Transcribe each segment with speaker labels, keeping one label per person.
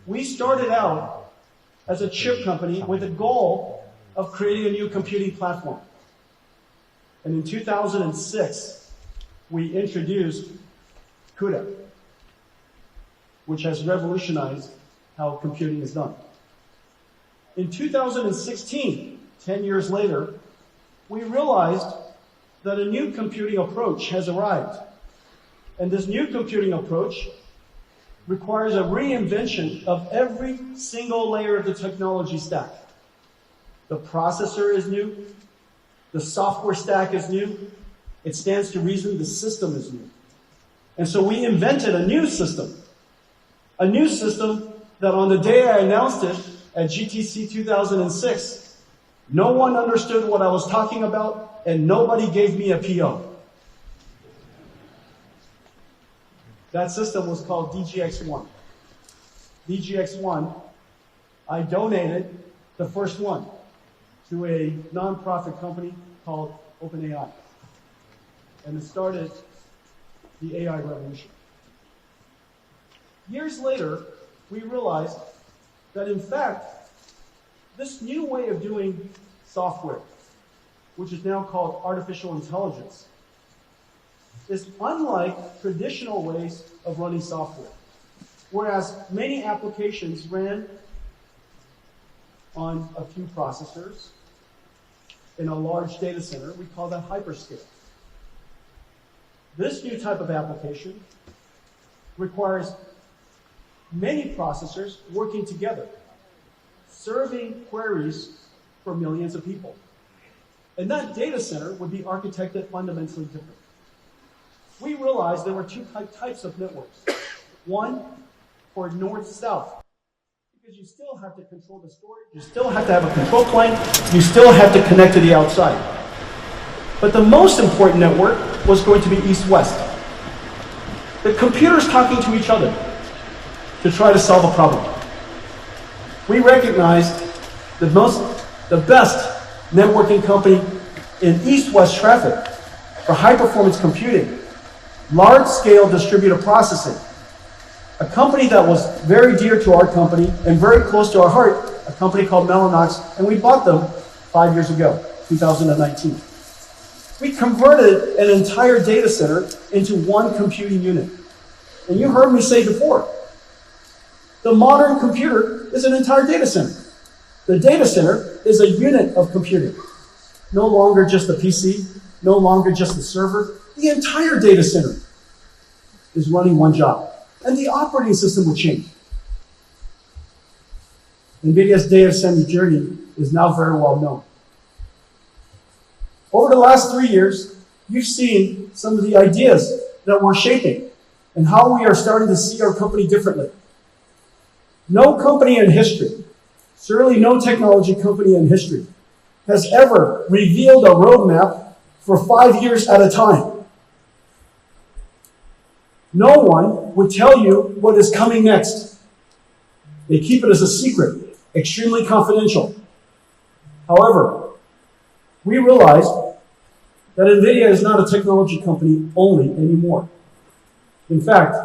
Speaker 1: We started out as a chip company with a goal of creating a new computing platform. And in 2006, we introduced CUDA, which has revolutionized how computing is done. In 2016, 10 years later, we realized that a new computing approach has arrived. And this new computing approach requires a reinvention of every single layer of the technology stack. The processor is new. The software stack is new. It stands to reason the system is new. And so we invented a new system. A new system that on the day I announced it at GTC 2006, no one understood what I was talking about and nobody gave me a PO. That system was called DGX-1. DGX-1, I donated the first one to a nonprofit company called OpenAI. And it started the AI revolution. Years later, we realized that in fact, this new way of doing software, which is now called artificial intelligence, is unlike traditional ways of running software. Whereas many applications ran on a few processors in a large data center, we call that hyperscale. This new type of application requires many processors working together, serving queries for millions of people. And that data center would be architected fundamentally different. We realized there were two types of networks. One for north-south, because you still have to control the storage, you still have to have a control plane, you still have to connect to the outside. But the most important network was going to be east-west. The computers talking to each other to try to solve a problem. We recognized the best networking company in east-west traffic for high-performance computing, large-scale distributed processing, a company that was very dear to our company and very close to our heart, a company called Mellanox, and we bought them 5 years ago, 2019. We converted an entire data center into one computing unit. And you heard me say before, the modern computer is an entire data center. The data center is a unit of computing. No longer just the PC, no longer just the server. The entire data center is running one job. And the operating system will change. Nvidia's data center journey is now very well known. Over the last 3 years, you've seen some of the ideas that we're shaping and how we are starting to see our company differently. No company in history, certainly no technology company in history, has ever revealed a roadmap for 5 years at a time. No one would tell you what is coming next. They keep it as a secret, extremely confidential. However, we realized that Nvidia is not a technology company only anymore. In fact,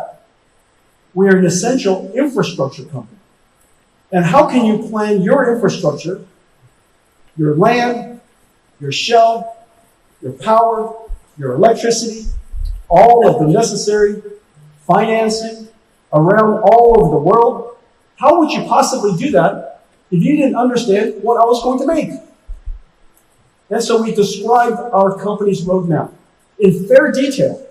Speaker 1: we are an essential infrastructure company. And how can you plan your infrastructure, your land, your shell, your power, your electricity, all of the necessary financing around all over the world? How would you possibly do that if you didn't understand what I was going to make? And so we described our company's roadmap in fair detail,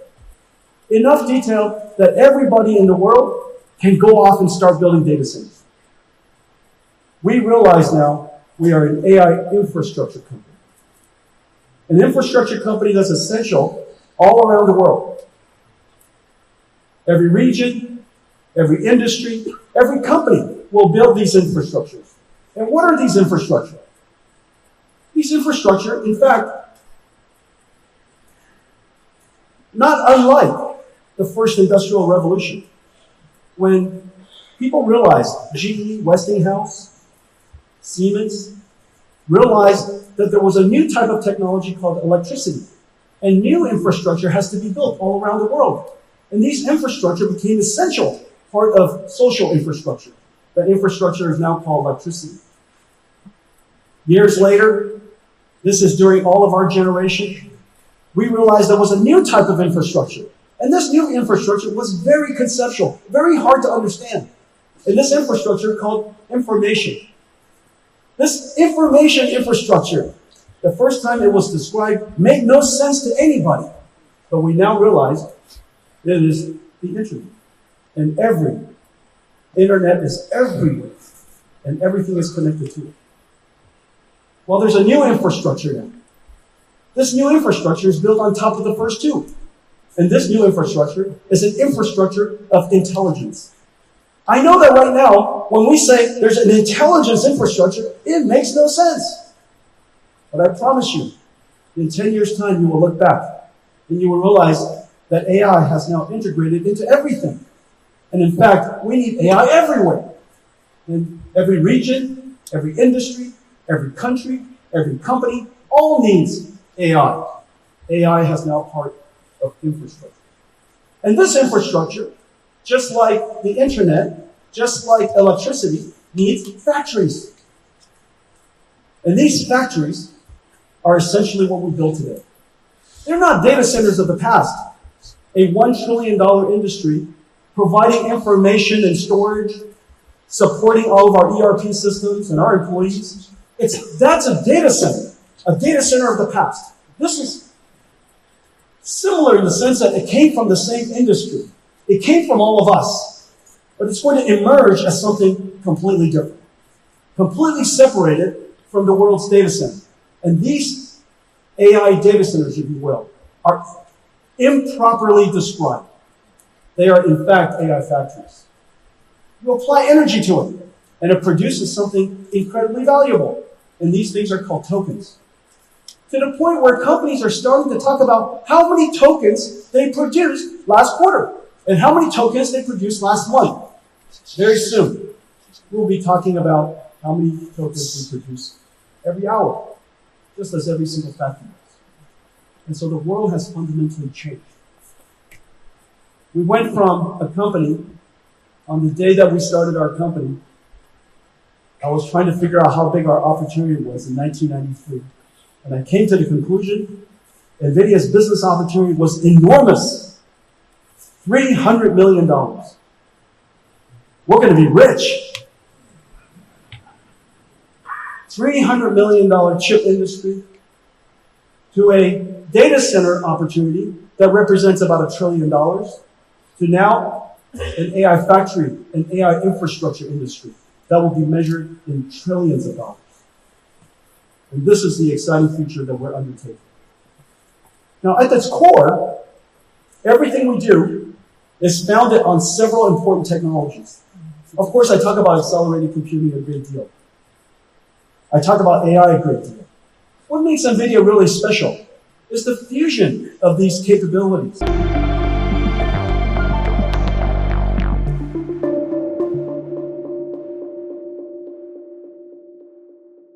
Speaker 1: enough detail that everybody in the world can go off and start building data centers. We realize now we are an AI infrastructure company. An infrastructure company that's essential all around the world. Every region, every industry, every company will build these infrastructures. And what are these infrastructure? These infrastructure, in fact, not unlike the first industrial revolution, when people realized, GE, Westinghouse, Siemens, realized that there was a new type of technology called electricity. And new infrastructure has to be built all around the world. And these infrastructure became essential for part of social infrastructure. That infrastructure is now called electricity. Years later, this is during all of our generation, we realized there was a new type of infrastructure. And this new infrastructure was very conceptual, very hard to understand. And this infrastructure called information. This information infrastructure, the first time it was described, made no sense to anybody. But we now realize it is the internet. And every internet is everywhere. And everything is connected to it. Well, there's a new infrastructure now. This new infrastructure is built on top of the first two. And this new infrastructure is an infrastructure of intelligence. I know that right now, when we say there's an intelligence infrastructure, it makes no sense. But I promise you, in 10 years' time, you will look back and you will realize that AI has now integrated into everything. And in fact, we need AI everywhere. In every region, every industry, every country, every company, all needs AI. AI has now part of infrastructure. And this infrastructure, just like the internet, just like electricity, needs factories. And these factories are essentially what we build today. They're not data centers of the past. A $1 trillion industry providing information and storage, supporting all of our ERP systems and our employees. That's a data center of the past. This is similar in the sense that it came from the same industry. It came from all of us, but it's going to emerge as something completely different, completely separated from the world's data center. And these AI data centers, if you will, are improperly described. They are, in fact, AI factories. You apply energy to it, and it produces something incredibly valuable. And these things are called tokens. To the point where companies are starting to talk about how many tokens they produced last quarter and how many tokens they produced last month. Very soon, we'll be talking about how many tokens we produce every hour, just as every single factory does. And so the world has fundamentally changed. We went from a company, on the day that we started our company, I was trying to figure out how big our opportunity was in 1993. And I came to the conclusion, Nvidia's business opportunity was enormous. $300 million. We're going to be rich. $300 million chip industry to a data center opportunity that represents about $1 trillion to now an AI factory, an AI infrastructure industry that will be measured in trillions of dollars. And this is the exciting future that we're undertaking. Now, at its core, everything we do is founded on several important technologies. Of course, I talk about accelerated computing a great deal. I talk about AI a great deal. What makes NVIDIA really special is the fusion of these capabilities.